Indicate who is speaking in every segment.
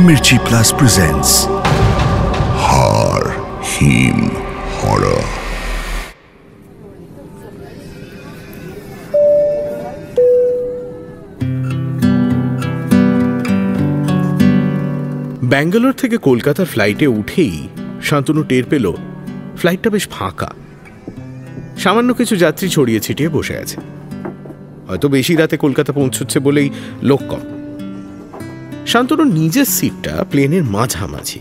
Speaker 1: Mirchi Plus presents Har Him Horror.
Speaker 2: Bangalore থেকে কলকাতার ফ্লাইটে উঠেই শান্তনু টের পেল ফ্লাইটটা বেশ ফাঁকা। সামান্য কিছু যাত্রী ছড়িয়ে ছিটিয়ে বসে আছে। হয়তো বেশি রাতে কলকাতা পৌঁছচ্ছে বলেই লোক কম। শান্তনুর নিজের সিটটা প্লেনের মাঝামাঝি,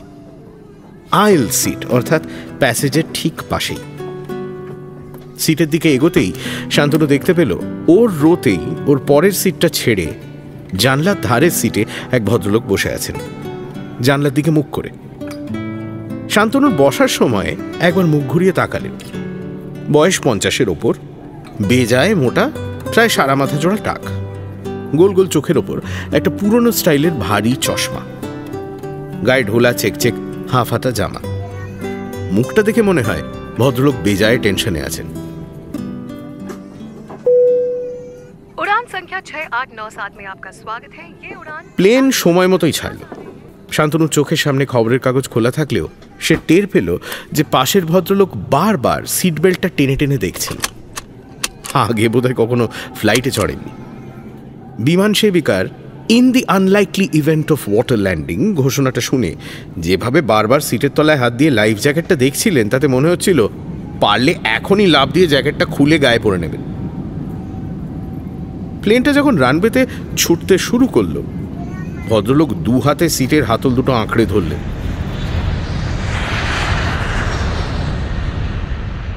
Speaker 2: আইল সিট, অর্থাৎ প্যাসেজের ঠিক পাশেই। সিটের দিকে এগোতেই শান্তনু দেখতে পেল ওর রোতেই ওর পরের সিটটা ছেড়ে জানলার ধারের সিটে এক ভদ্রলোক বসে আছেন, জানলার দিকে মুখ করে। শান্তনুর বসার সময় একবার মুখ ঘুরিয়ে তাকালেন। বয়স 50-এর ওপর, বেজায় মোটা, প্রায় সারা মাথা জোড়া টাক, গোল গোল চোখের ওপর একটা পুরনো স্টাইলের ভারী চশমা, গায়ে ঢোলা চেকচেক হাফ হাতা জামা। মুখটা দেখে মনে হয় ভদ্রলোক বেজায় টেনশনে আছেন। প্লেন সময় মতোই ছাড়ল। শান্তনুর চোখের সামনে খবরের কাগজ খোলা থাকলেও সে টের পেল যে পাশের ভদ্রলোক বারবার সিট বেল্টটা টেনে টেনে দেখছেন। আগে বোধহয় কখনো ফ্লাইটে চড়েননি। বিমান সেবিকার in the unlikely event of water landing ঘোষণাটা শুনে যেভাবে বারবার সিটের তলায় হাত দিয়ে লাইফ জ্যাকেটটা দেখছিলেন, তাতে মনে হচ্ছিল পারলে এখনই লাফ দিয়ে জ্যাকেটটা খুলে গায়ে পরে নেবেন। প্লেনটা যখন রানওয়েতে ছুটতে শুরু করলো, ভদ্রলোক দু হাতে সিটের হাতল দুটো আঁকড়ে ধরলেন।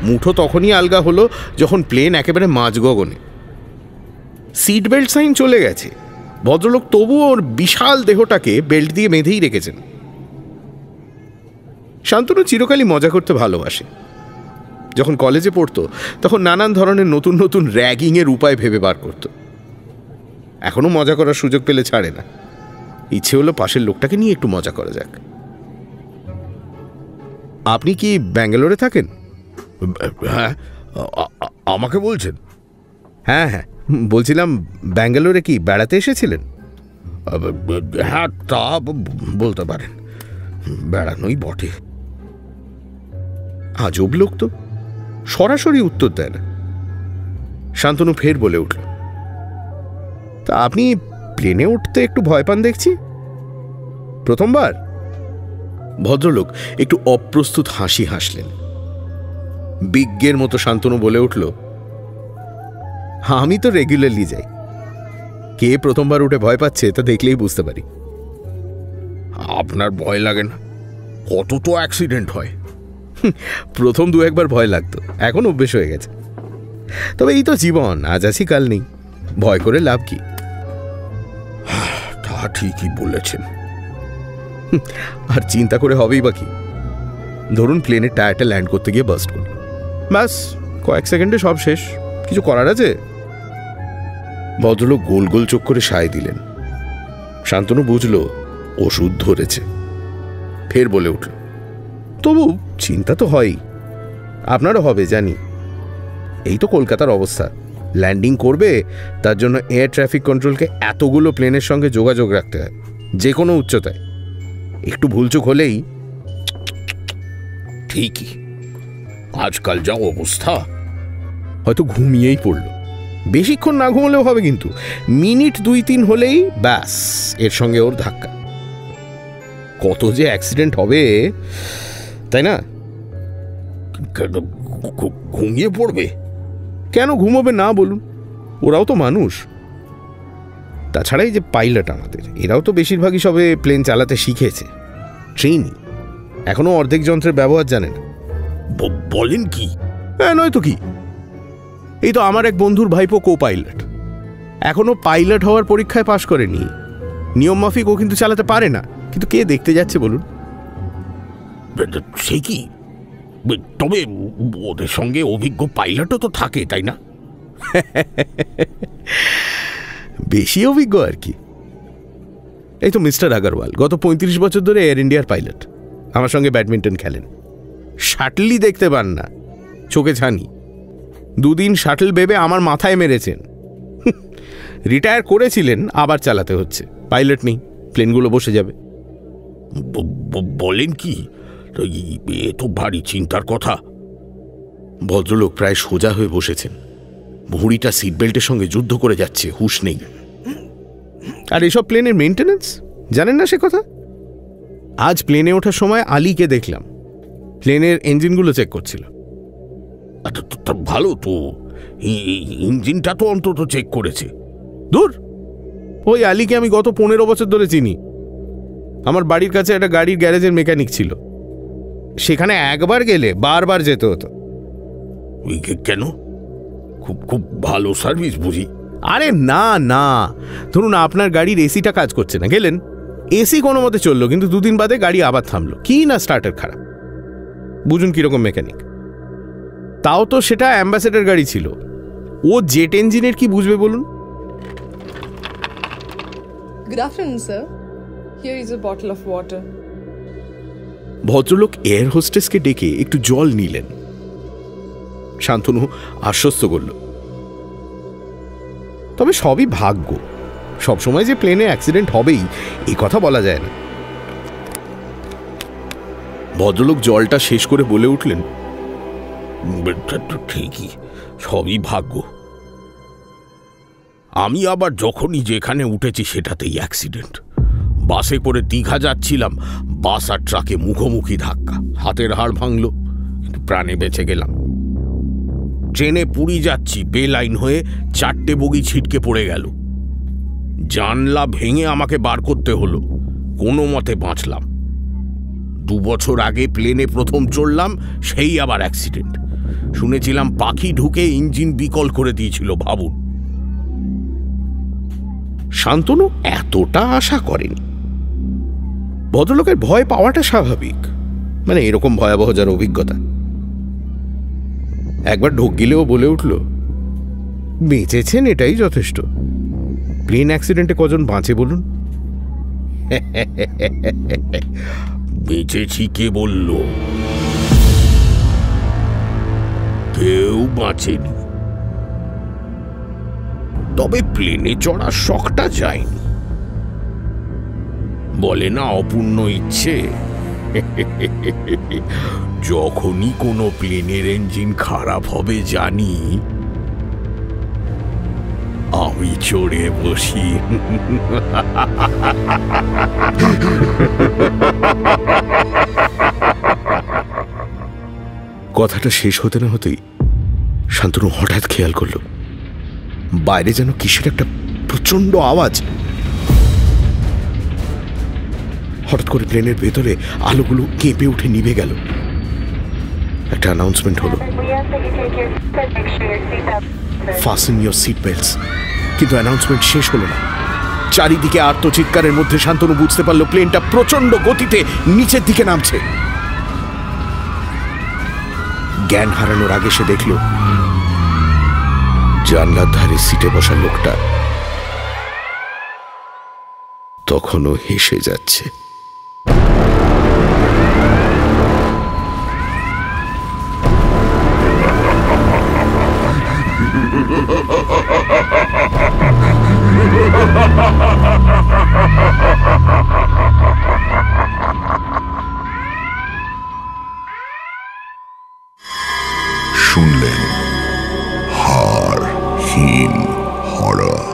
Speaker 2: মুঠো তখনই আলগা হলো যখন প্লেন একেবারে মাঝ গগনে। সিট বেল্ট সাইন চলে গেছে, ভদ্রলোক তবুও ওর বিশাল দেহটাকে বেল্ট দিয়ে বেঁধেই রেখেছেন। শান্তনু চিরকালই মজা করতে ভালোবাসে। যখন কলেজে পড়তো তখন নানান ধরনের নতুন নতুন র্যাগিংয়ের উপায় ভেবে বার করত। এখনো মজা করার সুযোগ পেলে ছাড়ে না। ইচ্ছে হলো পাশের লোকটাকে নিয়ে একটু মজা করা যাক। আপনি কি ব্যাঙ্গালোরে থাকেন?
Speaker 3: হ্যাঁ, আমাকে বলছেন?
Speaker 2: হ্যাঁ হ্যাঁ, বলছিলাম ব্যাঙ্গালোরে কি বেড়াতে এসেছিলেন?
Speaker 3: হ্যাঁ, তা বলতে পারেন, বেড়ানোই বটে।
Speaker 2: আজব লোক তো, সরাসরি উত্তর দেয় না। শান্তনু ফের বলে উঠল, তা আপনি প্লেনে উঠতে একটু ভয় পান দেখছি, প্রথমবার? ভদ্রলোক একটু অপ্রস্তুত হাসি হাসলেন। বিজ্ঞের মতো শান্তনু বলে উঠল, আমি তো রেগুলারলি যাই। কে প্রথমবার উঠে ভয় পাচ্ছে তা দেখলেই বুঝতে পারি।
Speaker 3: আপনার ভয় লাগে না? কত তো অ্যাক্সিডেন্ট হয়।
Speaker 2: প্রথম দু একবার ভয় লাগতো, এখন অভ্যেস হয়ে গেছে। তবে এই তো জীবন, আজ আছি কাল নেই, ভয় করে লাভ কি?
Speaker 3: তা ঠিকই বলেছেন।
Speaker 2: আর চিন্তা করে হবেই বা কি? ধরুন প্লেনের টায়ারটা ল্যান্ড করতে গিয়ে বাস্ট করল, ব্যাস কয়েক সেকেন্ডে সব শেষ। কিছু করার আছে? ভদ্রলোক গোল গোল চোখ করে সায় দিলেন। শান্তনু বুঝল ওষুধ ধরেছে। ফের বলে উঠল, তবু চিন্তা তো হয়ই, আপনারও হবে জানি। এই তো কলকাতার অবস্থা, ল্যান্ডিং করবে তার জন্য এয়ার ট্রাফিক কন্ট্রোলকে এতগুলো প্লেনের সঙ্গে যোগাযোগ রাখতে হয়, যে কোনো উচ্চতায়। একটু ভুলচুক হলেই।
Speaker 3: ঠিকই, আজকাল যা অবস্থা।
Speaker 2: হয়তো ঘুমিয়েই পড়ল। বেশিক্ষণ না ঘুমলেও হবে, কিন্তু মিনিট 2-3 হলেই ব্যাস এর সঙ্গে ওর ধাক্কা। কত যে অ্যাক্সিডেন্ট হবে, তাই না?
Speaker 3: ঘুমিয়ে পড়বে?
Speaker 2: কেন ঘুমোবে না বলুন? ওরাও তো মানুষ। তাছাড়াই যে পাইলট আমাদের, এরাও তো বেশিরভাগই সবে প্লেন চালাতে শিখেছে, ট্রেনই। এখনো অর্ধেক যন্ত্রের ব্যবহার জানে না।
Speaker 3: বলেন কি?
Speaker 2: হ্যাঁ, নয় তো কি। এই তো আমার এক বন্ধুর ভাইপো কো পাইলট, এখনো পাইলট হওয়ার পরীক্ষায় পাশ করেনি। নিয়ম মাফিক ও কিন্তু চালাতে পারে না, কিন্তু কে দেখতে যাচ্ছে বলুন?
Speaker 3: সে কি? তবে ওদের সঙ্গে অভিজ্ঞ পাইলটও তো থাকে, তাই না?
Speaker 2: বেশি অভিজ্ঞ আর কি। এই তো মিস্টার আগরওয়াল গত 35 বছর ধরে এয়ার ইন্ডিয়ার পাইলট, আমার সঙ্গে ব্যাডমিন্টন খেলেন। শাটলই দেখতে পান না, চোখে ছানি। 2 দিন শাটল বেবে আমার মাথায় মেরেছেন। রিটায়ার করেছিলেন, আবার চালাতে হচ্ছে। পাইলট নেই, প্লেনগুলো বসে যাবে।
Speaker 3: বলেন কি? এ তো ভারী চিন্তার কথা।
Speaker 2: ভদ্রলোক প্রায় সোজা হয়ে বসেছেন, ভুঁড়িটা সিট বেল্টের সঙ্গে যুদ্ধ করে যাচ্ছে, হুঁশ নেই। আর এসব প্লেনের মেনটেন্যান্স জানেন না সে কথা? আজ প্লেনে ওঠার সময় আলীকে দেখলাম, প্লেনের ইঞ্জিনগুলো চেক করছিল।
Speaker 3: আচ্ছা, ভালো তো, ইঞ্জিনটা তো অন্তত চেক করেছে।
Speaker 2: দূর, ওই আলীকে আমি গত 15 বছর ধরে চিনি। আমার বাড়ির কাছে একটা গাড়ির গ্যারেজের মেকানিক ছিল, সেখানে একবার গেলে বারবার যেতে হতো।
Speaker 3: কেন? খুব ভালো সার্ভিস বুঝি?
Speaker 2: আরে না না, ধরুন আপনার গাড়ির এসিটা কাজ করছে না, গেলেন, এসি কোনো মতে চললো, কিন্তু 2 দিন বাদে গাড়ি আবার থামলো, কি না স্টার্টার খারাপ। বুঝুন কিরকম মেকানিক। তাও তো সেটা অ্যাম্বাসেডর গাড়ি ছিল, ও জেট ইঞ্জিনের কি বুঝবে বলুন?
Speaker 4: Good afternoon, sir. Here is a bottle of water.
Speaker 2: ভদ্রলোক এয়ার হোস্টেসকে ডেকে একটু জল নিলেন। শান্তনু আশ্বস্ত করল, তবে সবই ভাগ্য, সবসময় যে প্লেনে অ্যাক্সিডেন্ট হবেই এই কথা বলা যায় না। ভদ্রলোক জলটা শেষ করে বলে উঠলেন,
Speaker 3: ঠিকই, সবই ভাগ্য। আমি আবার যখনই যেখানে উঠেছি সেটাতেই অ্যাক্সিডেন্ট। বাসে করে দীঘা যাচ্ছিলাম, বাস আর ট্রাকে মুখোমুখি ধাক্কা, হাতের হাড় ভাঙল, কিন্তু প্রাণে বেঁচে গেলাম। ট্রেনে পুরী যাচ্ছি, বে লাইন হয়ে 4টে বগি ছিটকে পড়ে গেল, জানলা ভেঙে আমাকে বার করতে হলো, কোনো মতে বাঁচলাম। 2 বছর আগে প্লেনে প্রথম চড়লাম, সেই আবার অ্যাক্সিডেন্ট। শুনেছিলাম পাখি ঢুকে ইঞ্জিন বিকল করে দিয়েছিল, ভাবুন।
Speaker 2: শান্তনু এতটা আশা করেনি। ভদ্রলোকের ভয় পাওয়াটা স্বাভাবিক, মানে এরকম ভয়াবহ যার অভিজ্ঞতা। একবার ঢোক গিলেও বলে উঠল, বেঁচেছেন এটাই যথেষ্ট। প্লেন অ্যাক্সিডেন্টে কজন বাঁচে বলুন?
Speaker 3: বেঁচেছি কে বলল? কেউ বাঁচেনি। তবে প্লেনে চড়ার শখটা যায়নি। বলে না অপূর্ণ ইচ্ছে। যখনই কোনো প্লেনের ইঞ্জিন খারাপ হবে জানি, আমি চড়ে বসি।
Speaker 2: কথাটা শেষ হতে না হতেই শান্তনু হঠাৎ খেয়াল করল, বাইরে যেন কিসের একটা প্রচন্ড আওয়াজ। হঠাৎ করে প্লেনের ভেতরে আলোগুলো কেঁপে উঠে নিভে গেল। একটা অ্যানাউন্সমেন্ট হলো, ফাস্টেন ইওর সিট বেল্টস। কিন্তু অ্যানাউন্সমেন্ট শেষ হলো না। চারিদিকে আর্তচিৎকারের মধ্যে শান্তনু বুঝতে পারল প্লেনটা প্রচন্ড গতিতে নিচের দিকে নামছে। জ্ঞান হারানোর আগে সে দেখল জানলার ধারে সিটে বসা লোকটা তখনও হেসে যাচ্ছে।
Speaker 1: শুনলেন হাড় হিম হরর,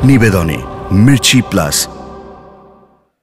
Speaker 1: নিবেদনে মির্চি প্লাস